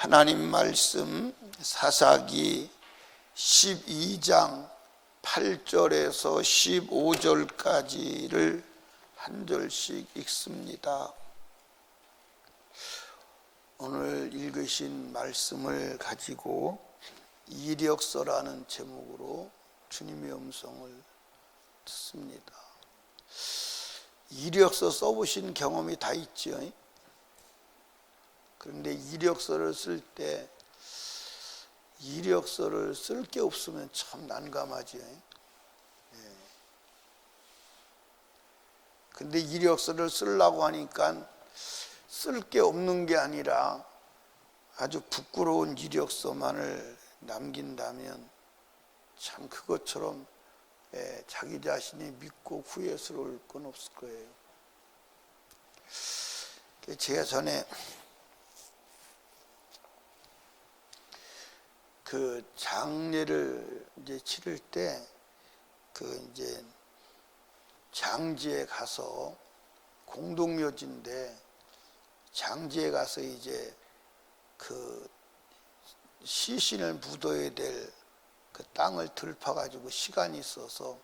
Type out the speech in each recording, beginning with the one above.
하나님 말씀 사사기 12장 8절에서 15절까지를 한 절씩 읽습니다. 오늘 읽으신 말씀을 가지고 이력서라는 제목으로 주님의 음성을 듣습니다. 이력서 써보신 경험이 다 있죠. 그런데 이력서를 쓸 때 이력서를 쓸 게 없으면 참 난감하죠. 근데 이력서를 쓰려고 하니까 쓸 게 없는 게 아니라 아주 부끄러운 이력서만을 남긴다면 참 그것처럼 자기 자신이 믿고 후회스러울 건 없을 거예요. 제가 전에 그 장례를 이제 치를 때 이제 장지에 가서 공동묘지인데 장지에 가서 이제 그 시신을 묻어야 될 그 땅을 들파가지고 시간이 있어서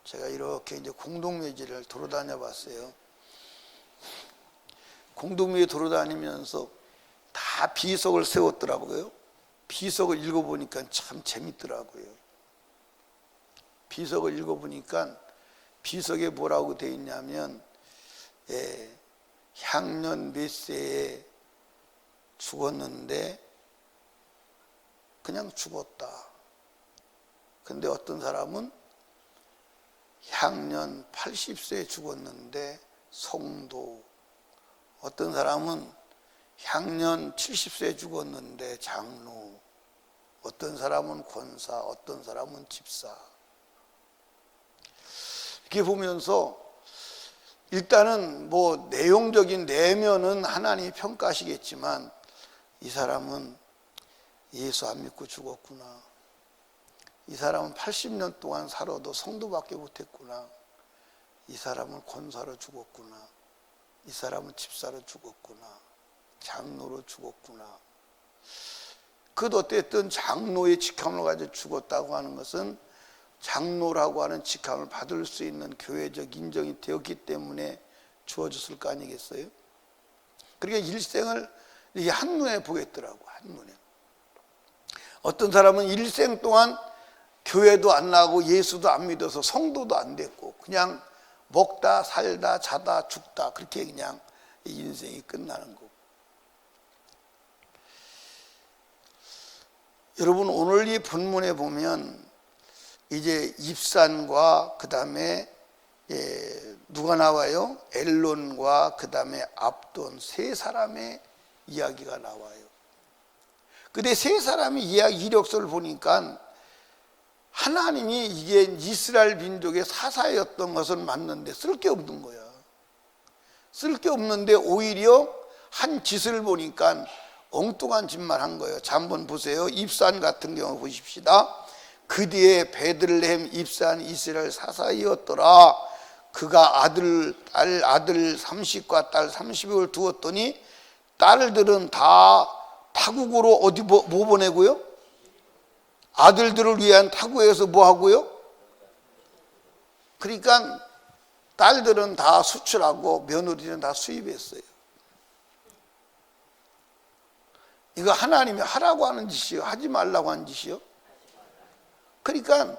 제가 이렇게 이제 공동묘지를 돌아다녀 봤어요. 공동묘지 돌아다니면서 다 비석을 세웠더라고요. 비석을 읽어보니까 참 재밌더라고요. 비석을 읽어보니까 비석에 뭐라고 되어 있냐면 향년 몇 세에 죽었는데 그냥 죽었다. 근데 어떤 사람은 향년 80세에 죽었는데 성도, 어떤 사람은 향년 70세에 죽었는데 장로, 어떤 사람은 권사, 어떤 사람은 집사. 이렇게 보면서 일단은 뭐 내용적인 내면은 하나님이 평가하시겠지만 이 사람은 예수 안 믿고 죽었구나. 이 사람은 80년 동안 살아도 성도밖에 못했구나. 이 사람은 권사로 죽었구나. 이 사람은 집사로 죽었구나. 장로로 죽었구나. 그것도 어쨌든 장로의 직함을 가지고 죽었다고 하는 것은 장로라고 하는 직함을 받을 수 있는 교회적 인정이 되었기 때문에 주어졌을 거 아니겠어요? 그러니까 일생을 이게 한눈에 보겠더라고. 한눈에. 어떤 사람은 일생 동안 교회도 안 나가고 예수도 안 믿어서 성도도 안 됐고 그냥 먹다 살다 자다 죽다 그렇게 그냥 인생이 끝나는 거고. 여러분 오늘 이 본문에 보면 이제 입산과 그 다음에 누가 나와요? 엘론과 그 다음에 압돈 세 사람의 이야기가 나와요. 근데 세 사람의 이력서를 보니까 하나님이 이게 이스라엘 민족의 사사였던 것은 맞는데 쓸 게 없는 거야. 쓸 게 없는데 오히려 한 짓을 보니까 엉뚱한 짓만 한 거예요. 자, 한번 보세요. 입산 같은 경우 보십시다. 그 뒤에 베들레헴 입산 이스라엘 사사이었더라. 그가 아들 30과 딸 30을 두었더니 딸들은 다 타국으로 어디 뭐 보내고요? 아들들을 위한 타국에서 뭐 하고요? 그러니까 딸들은 다 수출하고 며느리는 다 수입했어요. 이거 하나님이 하라고 하는 짓이요? 하지 말라고 하는 짓이요? 그러니까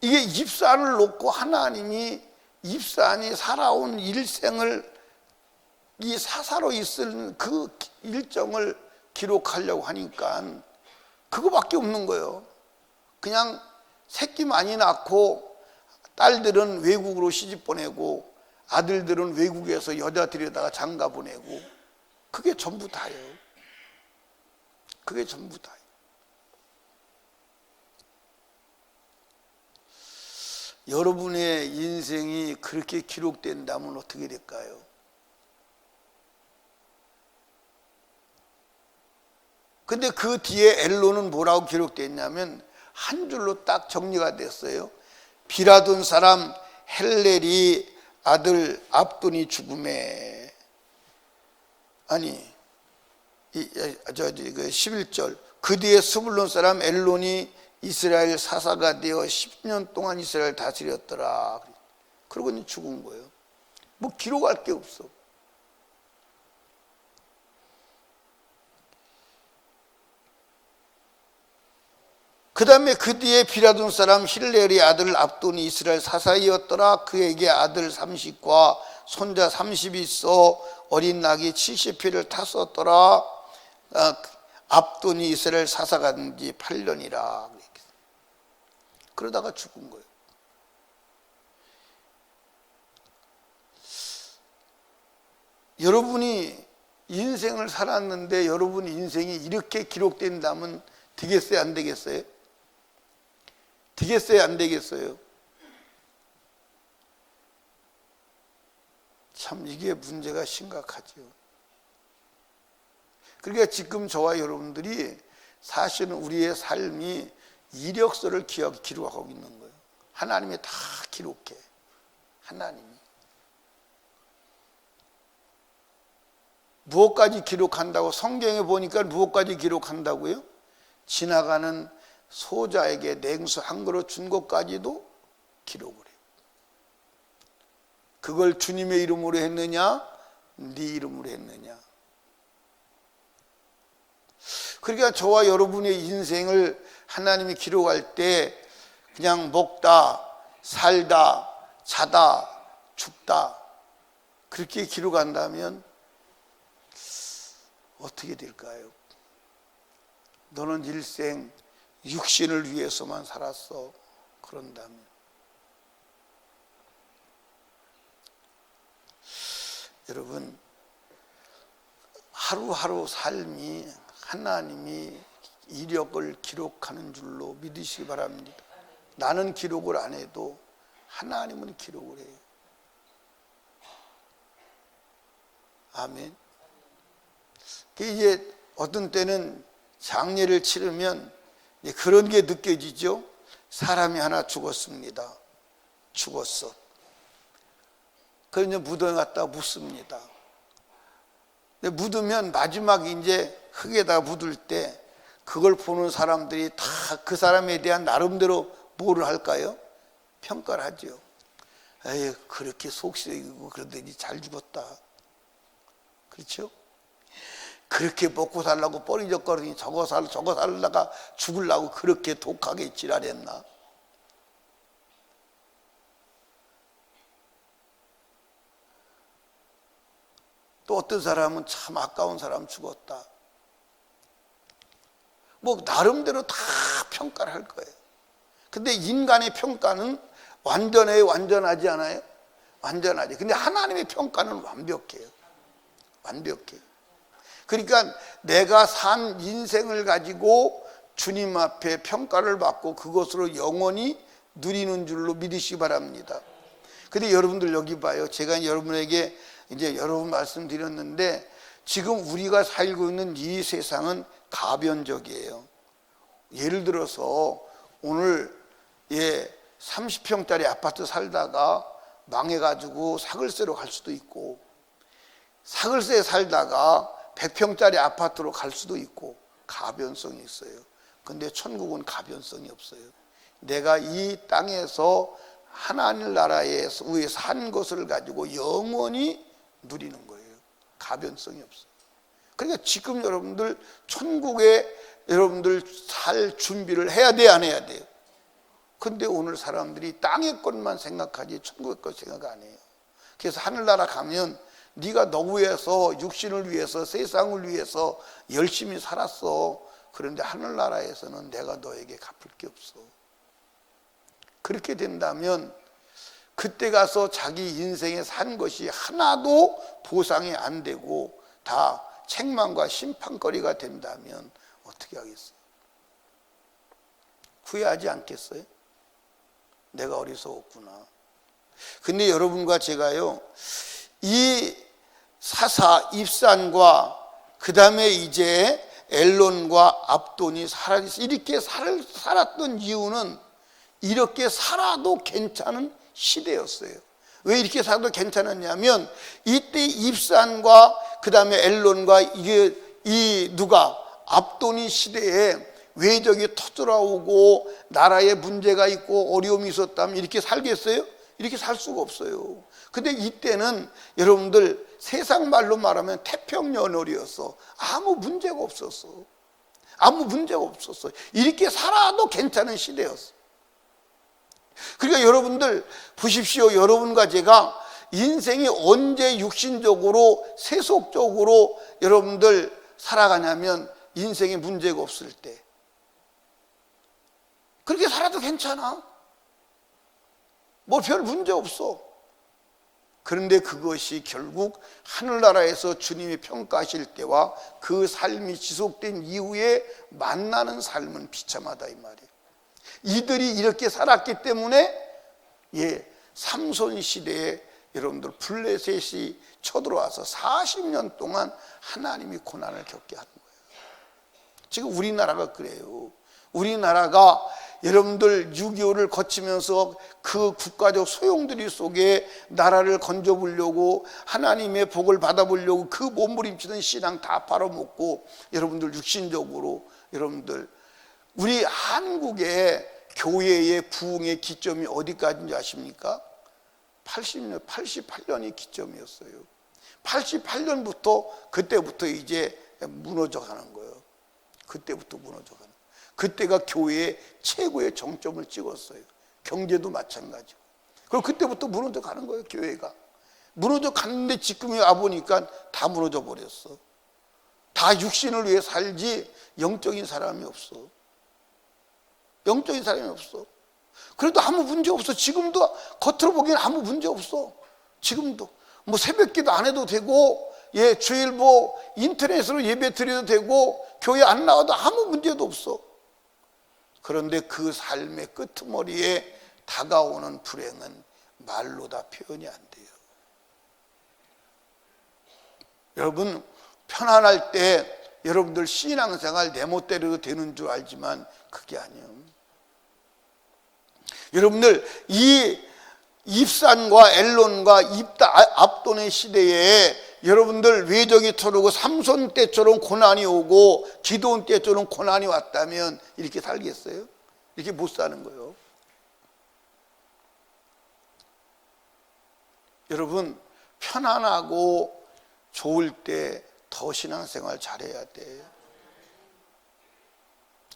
이게 입산을 놓고 하나님이 입산이 살아온 일생을 이 사사로 있을 그 일정을 기록하려고 하니까 그거밖에 없는 거예요. 그냥 새끼 많이 낳고 딸들은 외국으로 시집 보내고 아들들은 외국에서 여자 들여다가 장가 보내고 그게 전부 다예요. 그게 전부 다예요. 여러분의 인생이 그렇게 기록된다면 어떻게 될까요? 근데 그 뒤에 엘론은 뭐라고 기록됐냐면 한 줄로 딱 정리가 됐어요. 비라돈 사람 헬렐이 아들 압돈이 죽음에. 아니 11절 그 뒤에 스불론 사람 엘론이 이스라엘 사사가 되어 10년 동안 이스라엘 다스렸더라. 그러고 죽은 거예요. 뭐 기록할 게 없어. 그 다음에 그 뒤에 비라돈 사람 힐렐의 아들 압돈이 이스라엘 사사이었더라. 그에게 아들 30과 손자 30이 있어 어린 낙이 70피를 탔었더라. 압돈이 이스라엘 사사가 된 지 8년이라. 그러다가 죽은 거예요. 여러분이 인생을 살았는데 여러분 인생이 이렇게 기록된다면 되겠어요? 안 되겠어요? 되겠어요? 안 되겠어요? 참 이게 문제가 심각하죠. 그러니까 지금 저와 여러분들이 사실은 우리의 삶이 이력서를 기록하고 있는 거예요. 하나님이 다 기록해. 하나님이. 무엇까지 기록한다고? 성경에 보니까 무엇까지 기록한다고요? 지나가는 소자에게 냉수 한 그릇 준 것까지도 기록을 해요. 그걸 주님의 이름으로 했느냐? 네 이름으로 했느냐? 그러니까 저와 여러분의 인생을 하나님이 기록할 때 그냥 먹다, 살다, 자다, 죽다 그렇게 기록한다면 어떻게 될까요? 너는 일생 육신을 위해서만 살았어. 그런다면 여러분 하루하루 삶이 하나님이 이력을 기록하는 줄로 믿으시기 바랍니다. 나는 기록을 안 해도 하나님은 기록을 해요. 아멘. 이제 어떤 때는 장례를 치르면 그런 게 느껴지죠. 사람이 하나 죽었습니다. 죽었어. 그래서 무덤에 갖다 묻습니다. 묻으면 마지막 이제 흙에다 묻을 때 그걸 보는 사람들이 다 그 사람에 대한 나름대로 뭐를 할까요? 평가를 하죠. 에이, 그렇게 속 쓰이고 그러더니 잘 죽었다. 그렇죠? 그렇게 먹고 살라고 뻐리적거리니 저거 살다가 죽으려고 그렇게 독하게 지랄했나? 또 어떤 사람은 참 아까운 사람 죽었다. 뭐 나름대로 다 평가를 할 거예요. 근데 인간의 평가는 완전하지 않아요? 완전하지. 근데 하나님의 평가는 완벽해요. 완벽해요. 그러니까 내가 산 인생을 가지고 주님 앞에 평가를 받고 그것으로 영원히 누리는 줄로 믿으시기 바랍니다. 근데 여러분들 여기 봐요. 제가 여러분에게 이제 여러 번 말씀드렸는데 지금 우리가 살고 있는 이 세상은 가변적이에요. 예를 들어서 오늘 30평짜리 아파트 살다가 망해가지고 사글세로 갈 수도 있고 사글세에 살다가 100평짜리 아파트로 갈 수도 있고 가변성이 있어요. 근데 천국은 가변성이 없어요. 내가 이 땅에서 하나님 나라에서 위에 산 것을 가지고 영원히 누리는 거예요. 가변성이 없어요. 그러니까 지금 여러분들 천국에 여러분들 살 준비를 해야 돼, 안 해야 돼요? 근데 오늘 사람들이 땅의 것만 생각하지 천국의 것 생각 안 해요. 그래서 하늘나라 가면 네가 너 위해서 육신을 위해서 세상을 위해서 열심히 살았어. 그런데 하늘나라에서는 내가 너에게 갚을 게 없어. 그렇게 된다면 그때 가서 자기 인생에 산 것이 하나도 보상이 안 되고 다 책망과 심판거리가 된다면 어떻게 하겠어요? 후회하지 않겠어요? 내가 어리석었구나. 근데 여러분과 제가요, 이 사사 입산과 그 다음에 이제 엘론과 압돈이 이렇게 살았던 이유는 이렇게 살아도 괜찮은 시대였어요. 왜 이렇게 살아도 괜찮았냐면 이때 입산과 그 다음에 엘론과 이게 누가 압돈이 시대에 외적이 터져나오고 나라에 문제가 있고 어려움이 있었다면 이렇게 살겠어요? 이렇게 살 수가 없어요. 근데 이때는 여러분들 세상 말로 말하면 태평연월이었어. 아무 문제가 없었어. 아무 문제가 없었어. 이렇게 살아도 괜찮은 시대였어. 그러니까 여러분들 보십시오. 여러분과 제가 인생이 언제 육신적으로 세속적으로 여러분들 살아가냐면 인생에 문제가 없을 때. 그렇게 살아도 괜찮아. 뭐 별 문제 없어. 그런데 그것이 결국 하늘나라에서 주님이 평가하실 때와 그 삶이 지속된 이후에 만나는 삶은 비참하다 이 말이에요. 이들이 이렇게 살았기 때문에 삼손 시대에 여러분들 블레셋이 쳐들어와서 40년 동안 하나님이 고난을 겪게 하는 거예요. 지금 우리나라가 그래요. 우리나라가 여러분들 6.25를 거치면서 그 국가적 소용돌이 속에 나라를 건져보려고 하나님의 복을 받아보려고 그 몸부림치던 신앙 다 팔아먹고 여러분들 육신적으로 여러분들 우리 한국의 교회의 부흥의 기점이 어디까지인지 아십니까? 88년이 기점이었어요. 88년부터 그때부터 이제 무너져 가는 거예요. 그때부터 무너져 가는 거예요. 그때가 교회의 최고의 정점을 찍었어요. 경제도 마찬가지고. 그리고 그때부터 무너져 가는 거예요. 교회가 무너져 갔는데 지금에 와보니까 다 무너져 버렸어. 다 육신을 위해 살지 영적인 사람이 없어. 영적인 사람이 없어. 그래도 아무 문제 없어. 지금도 겉으로 보기엔 아무 문제 없어. 지금도 뭐 새벽기도 안 해도 되고 주일 뭐 인터넷으로 예배 드려도 되고 교회 안 나와도 아무 문제도 없어. 그런데 그 삶의 끄트머리에 다가오는 불행은 말로 다 표현이 안 돼요. 여러분 편안할 때 여러분들 신앙생활 내 멋대로 되는 줄 알지만 그게 아니에요. 여러분들 이 입산과 엘론과 압돈의 시대에 여러분들 외적이 터르고 삼손 때처럼 고난이 오고 기드온 때처럼 고난이 왔다면 이렇게 살겠어요? 이렇게 못 사는 거예요. 여러분 편안하고 좋을 때 더 신앙생활 잘해야 돼요.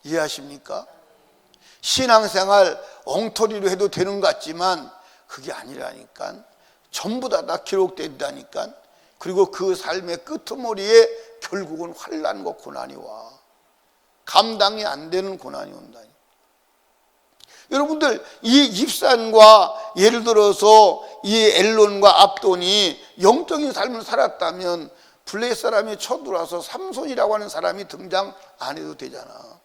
이해하십니까? 신앙생활 엉터리로 해도 되는 것 같지만 그게 아니라니까. 전부 다 기록된다니까. 그리고 그 삶의 끄트머리에 결국은 환난과 고난이 와. 감당이 안 되는 고난이 온다니. 여러분들 이 입산과 예를 들어서 이 엘론과 압돈이 영적인 삶을 살았다면 블레셋 사람이 쳐들어와서 삼손이라고 하는 사람이 등장 안 해도 되잖아.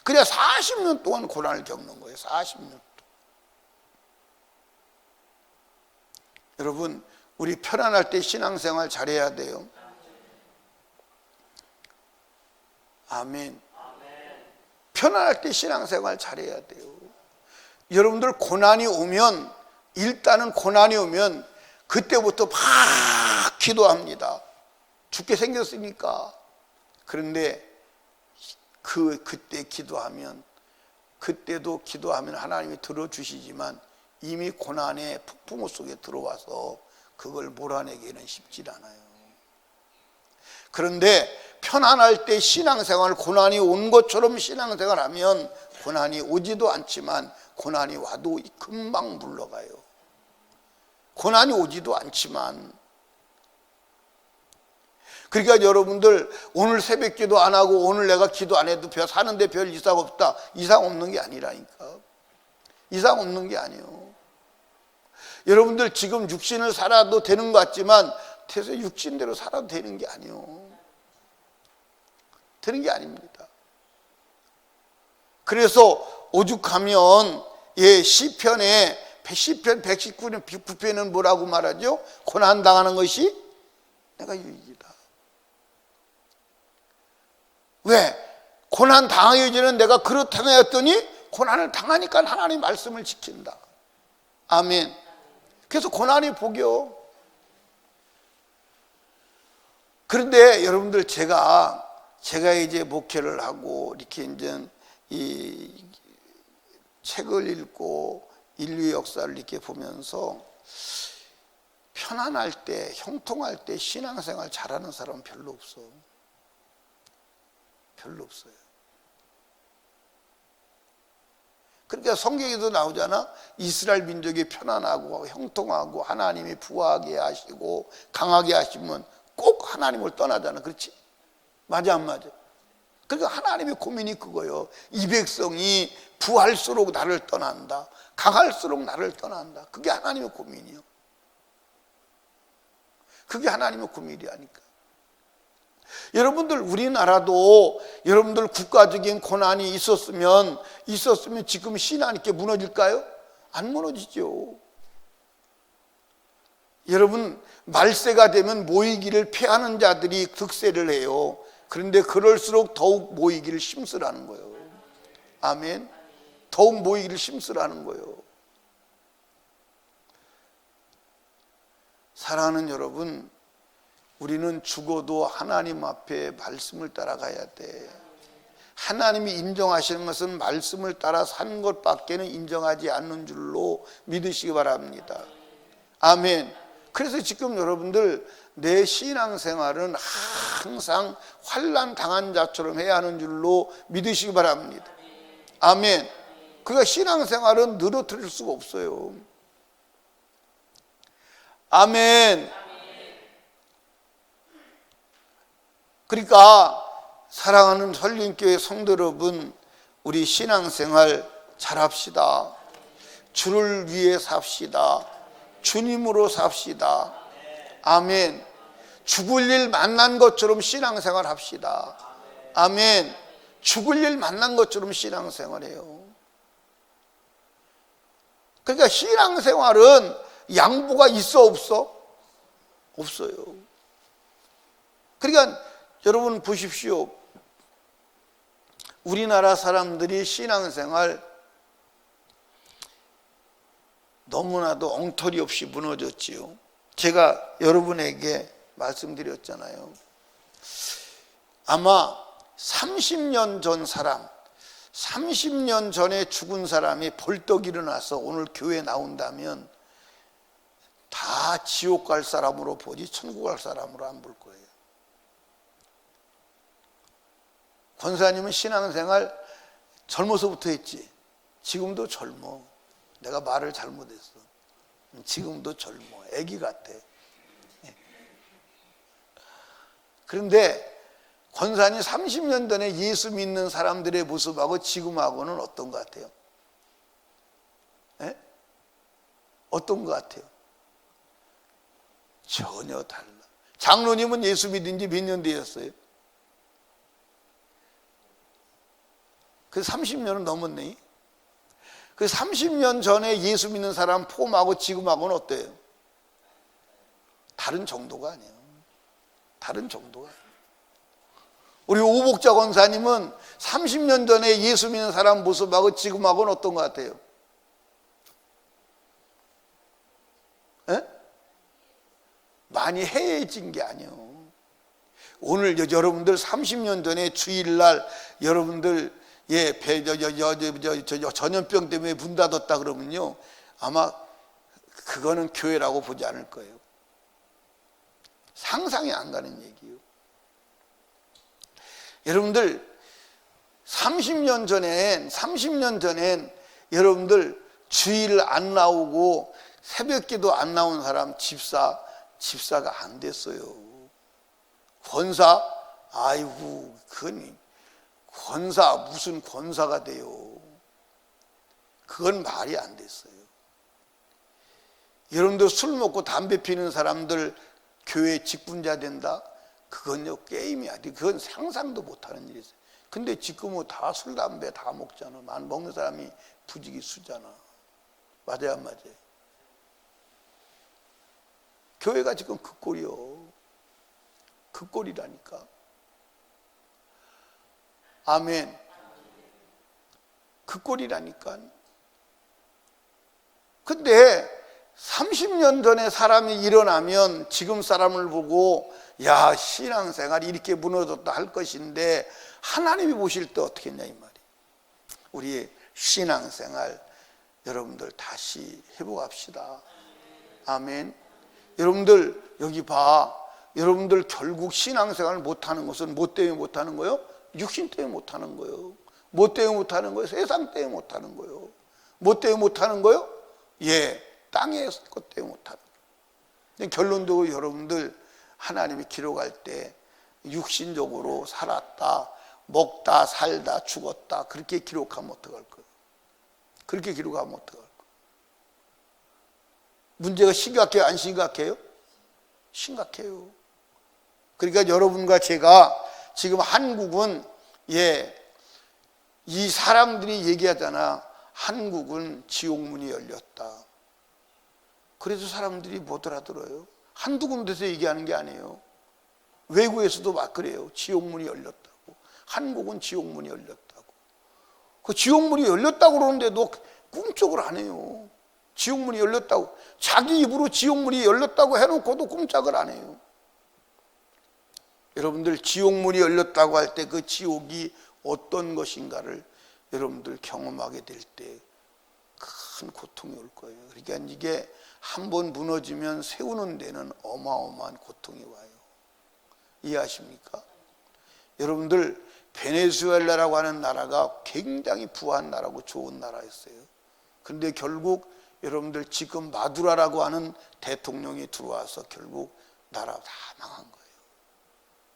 그래야 40년 동안 고난을 겪는 거예요. 40년 동안. 여러분 우리 편안할 때 신앙생활 잘해야 돼요. 아멘. 편안할 때 신앙생활 잘해야 돼요. 여러분들 고난이 오면 일단은 고난이 오면 그때부터 막 기도합니다. 죽게 생겼으니까. 그런데 그때 기도하면 그때도 기도하면 하나님이 들어주시지만 이미 고난의 폭풍우 속에 들어와서 그걸 몰아내기는 쉽지 않아요. 그런데 편안할 때 신앙생활 고난이 온 것처럼 신앙생활하면 고난이 오지도 않지만 고난이 와도 금방 물러가요. 고난이 오지도 않지만 그러니까 여러분들 오늘 새벽기도 안 하고 오늘 내가 기도 안 해도 사는데 별 이상 없다. 이상 없는 게 아니라니까. 이상 없는 게 아니에요. 여러분들 지금 육신을 살아도 되는 것 같지만 태세 육신대로 살아도 되는 게 아니에요. 되는 게 아닙니다. 그래서 오죽하면 시편에 시편 119편은 뭐라고 말하죠? 고난당하는 것이 내가 유익이다. 왜? 고난 당하여지는 내가 그렇다고 했더니 고난을 당하니까 하나님 말씀을 지킨다. 아멘. 그래서 고난이 복이요. 그런데 여러분들 제가 이제 목회를 하고 이렇게 이제 이 책을 읽고 인류 역사를 이렇게 보면서 편안할 때, 형통할 때 신앙생활 잘하는 사람은 별로 없어. 별로 없어요. 그러니까 성경에도 나오잖아. 이스라엘 민족이 편안하고 형통하고 하나님이 부하게 하시고 강하게 하시면 꼭 하나님을 떠나잖아. 그렇지? 맞아 안 맞아? 그러니까 하나님의 고민이 그거예요. 이 백성이 부할수록 나를 떠난다, 강할수록 나를 떠난다. 그게 하나님의 고민이요. 그게 하나님의 고민이라니까. 여러분들 우리나라도 여러분들 국가적인 고난이 있었으면 지금 신앙이 이렇게 무너질까요? 안 무너지죠. 여러분 말세가 되면 모이기를 피하는 자들이 득세를 해요. 그런데 그럴수록 더욱 모이기를 힘쓰라는 거예요. 아멘. 더욱 모이기를 힘쓰라는 거예요. 사랑하는 여러분, 우리는 죽어도 하나님 앞에 말씀을 따라가야 돼. 하나님이 인정하시는 것은 말씀을 따라 사는 것밖에는 인정하지 않는 줄로 믿으시기 바랍니다. 아멘. 그래서 지금 여러분들 내 신앙생활은 항상 환난 당한 자처럼 해야 하는 줄로 믿으시기 바랍니다. 아멘. 그러니까 신앙생활은 늘어뜨릴 수가 없어요. 아멘. 그러니까 사랑하는 설림교회 성도 여러분, 우리 신앙생활 잘합시다. 주를 위해 삽시다. 주님으로 삽시다. 아멘. 죽을 일 만난 것처럼 신앙생활 합시다. 아멘. 죽을 일 만난 것처럼 신앙생활해요. 그러니까 신앙생활은 양보가 있어 없어? 없어요. 그러니까 여러분 보십시오. 우리나라 사람들이 신앙생활 너무나도 엉터리 없이 무너졌지요. 제가 여러분에게 말씀드렸잖아요. 아마 30년 전 사람, 30년 전에 죽은 사람이 벌떡 일어나서 오늘 교회에 나온다면 다 지옥 갈 사람으로 보지 천국 갈 사람으로 안 볼 거예요. 권사님은 신앙생활 젊어서부터 했지. 지금도 젊어. 내가 말을 잘못했어. 지금도 젊어. 애기 같아. 그런데 권사님 30년 전에 예수 믿는 사람들의 모습하고 지금하고는 어떤 것 같아요? 에? 어떤 것 같아요? 전혀 달라. 장로님은 예수 믿은 지 몇 년 되었어요? 그 30년은 넘었네. 그 30년 전에 예수 믿는 사람 폼하고 지금하고는 어때요? 다른 정도가 아니에요. 다른 정도가 아니에요. 우리 오복자 권사님은 30년 전에 예수 믿는 사람 모습하고 지금하고는 어떤 것 같아요? 에? 많이 해해진 게 아니에요. 오늘 여러분들 30년 전에 주일날 여러분들 전염병 때문에 문 닫았다 그러면요, 아마 그거는 교회라고 보지 않을 거예요. 상상이 안 가는 얘기예요. 여러분들 30년 전엔 여러분들 주일 안 나오고 새벽기도 안 나온 사람 집사가 안 됐어요. 권사? 아이고, 그건 권사, 무슨 권사가 돼요. 그건 말이 안 됐어요. 여러분들 술 먹고 담배 피는 사람들 교회 직분자 된다? 그건요, 게임이야. 그건 상상도 못하는 일이었어요. 근데 지금은 다 술, 담배 다 먹잖아. 먹는 사람이 부지기 수잖아. 맞아요, 안 맞아요? 교회가 지금 그 꼴이요. 그 꼴이라니까. 아멘. 그 꼴이라니까. 근데 30년 전에 사람이 일어나면 지금 사람을 보고 야, 신앙생활이 이렇게 무너졌다 할 것인데 하나님이 보실 때 어떻게 했냐 이 말이에요. 우리의 신앙생활 여러분들 다시 회복합시다. 아멘. 여러분들 여기 봐. 여러분들 결국 신앙생활을 못하는 것은 뭐 때문에 못하는 거예요? 육신 때문에 못하는 거예요. 뭐 때문에 못하는 거예요? 세상 때문에 못하는 거예요. 뭐 때문에 못하는 거예요? 땅의 것 때문에 못하는 거예요. 결론도 여러분들 하나님이 기록할 때 육신적으로 살았다, 먹다, 살다, 죽었다 그렇게 기록하면 어떡할 거예요? 그렇게 기록하면 어떡할 거예요? 문제가 심각해요? 안 심각해요? 심각해요. 그러니까 여러분과 제가 지금 한국은 이 사람들이 얘기하잖아. 한국은 지옥문이 열렸다. 그래서 사람들이 못 알아들어요. 한두 군데서 얘기하는 게 아니에요. 외국에서도 막 그래요. 지옥문이 열렸다고. 한국은 지옥문이 열렸다고. 그 지옥문이 열렸다고 그러는데도 꿈쩍을 안 해요. 지옥문이 열렸다고. 자기 입으로 지옥문이 열렸다고 해놓고도 꼼짝을 안 해요. 여러분들 지옥문이 열렸다고 할 때 그 지옥이 어떤 것인가를 여러분들 경험하게 될 때 큰 고통이 올 거예요. 그러니까 이게 한번 무너지면 세우는 데는 어마어마한 고통이 와요. 이해하십니까? 여러분들 베네수엘라라고 하는 나라가 굉장히 부한 나라고 좋은 나라였어요. 그런데 결국 여러분들 지금 마두라라고 하는 대통령이 들어와서 결국 나라가 다 망한 거예요.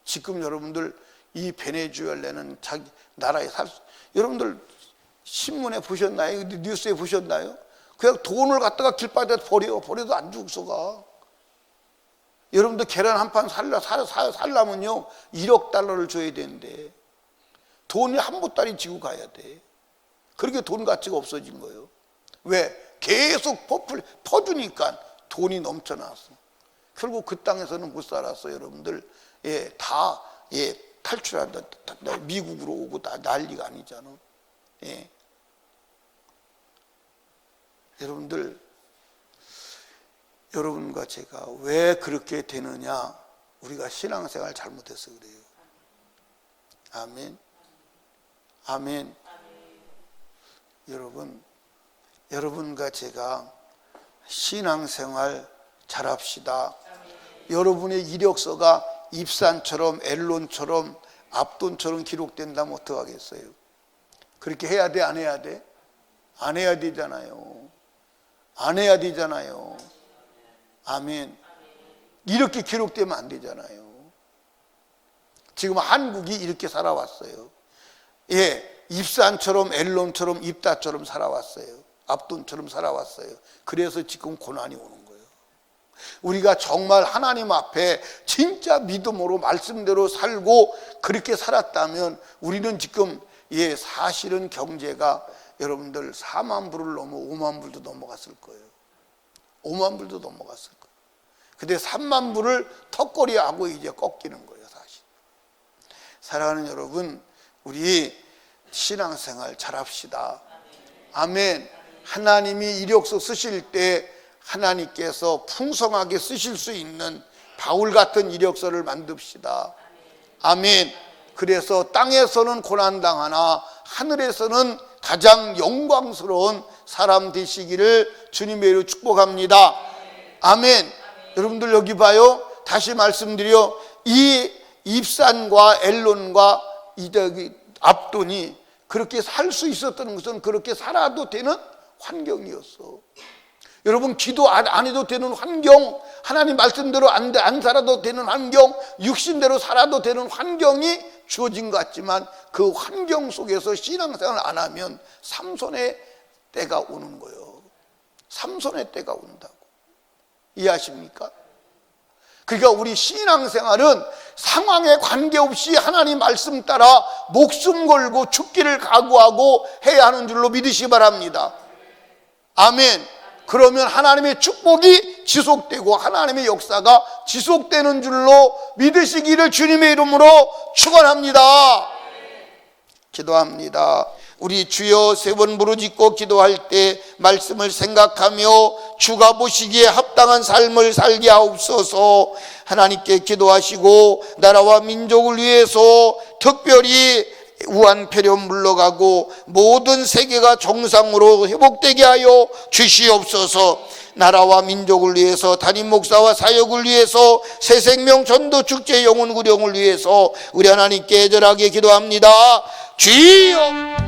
지금 여러분들 이 베네수엘라는 자기 나라에 여러분들 신문에 보셨나요? 뉴스에 보셨나요? 그냥 돈을 갖다가 길바닥에 버려도 안 죽어가. 여러분들 계란 한 판 살려면요 1억 달러를 줘야 되는데 돈이 한 보따리 지고 가야 돼. 그렇게 돈 가치가 없어진 거예요. 왜? 계속 퍼주니까 돈이 넘쳐나왔어. 결국 그 땅에서는 못 살았어. 여러분들 다 탈출한다. 미국으로 오고 다 난리가 아니잖아. 여러분들, 여러분과 제가 왜 그렇게 되느냐? 우리가 신앙생활 잘못해서 그래요. 아멘. 아멘. 여러분과 제가 신앙생활 잘합시다. 여러분의 이력서가 입산처럼 엘론처럼 압돈처럼 기록된다면 어떡하겠어요? 그렇게 해야 돼? 안 해야 돼? 안 해야 되잖아요. 안 해야 되잖아요. 아멘. 이렇게 기록되면 안 되잖아요. 지금 한국이 이렇게 살아왔어요. 입산처럼 엘론처럼 입다처럼 살아왔어요. 압돈처럼 살아왔어요. 그래서 지금 고난이 오는 거예요. 우리가 정말 하나님 앞에 진짜 믿음으로 말씀대로 살고 그렇게 살았다면 우리는 지금 사실은 경제가 여러분들 4만 불을 넘어 5만 불도 넘어갔을 거예요. 5만 불도 넘어갔을 거예요. 근데 3만 불을 턱걸이하고 이제 꺾이는 거예요, 사실. 사랑하는 여러분, 우리 신앙생활 잘합시다. 아멘. 하나님이 이력서 쓰실 때 하나님께서 풍성하게 쓰실 수 있는 바울 같은 이력서를 만듭시다. 아멘. 그래서 땅에서는 고난당하나 하늘에서는 가장 영광스러운 사람 되시기를 주님의 이름으로 축복합니다. 아멘. 여러분들 여기 봐요. 다시 말씀드려 이 입산과 엘론과 압돈이 그렇게 살 수 있었던 것은 그렇게 살아도 되는 환경이었어. 여러분 기도 안 해도 되는 환경, 하나님 말씀대로 안 살아도 되는 환경, 육신대로 살아도 되는 환경이 주어진 것 같지만 그 환경 속에서 신앙생활을 안 하면 삼손의 때가 오는 거예요. 삼손의 때가 온다고. 이해하십니까? 그러니까 우리 신앙생활은 상황에 관계없이 하나님 말씀 따라 목숨 걸고 죽기를 각오하고 해야 하는 줄로 믿으시기 바랍니다. 아멘. 그러면 하나님의 축복이 지속되고 하나님의 역사가 지속되는 줄로 믿으시기를 주님의 이름으로 축원합니다. 기도합니다. 우리 주여 세 번 부르짖고 기도할 때 말씀을 생각하며 주가 보시기에 합당한 삶을 살게 하옵소서. 하나님께 기도하시고 나라와 민족을 위해서 특별히 우한폐렴 물러가고 모든 세계가 정상으로 회복되게 하여 주시옵소서. 나라와 민족을 위해서, 담임 목사와 사역을 위해서, 새생명 전도 축제 영혼 구령을 위해서 우리 하나님께 애절하게 기도합니다. 주여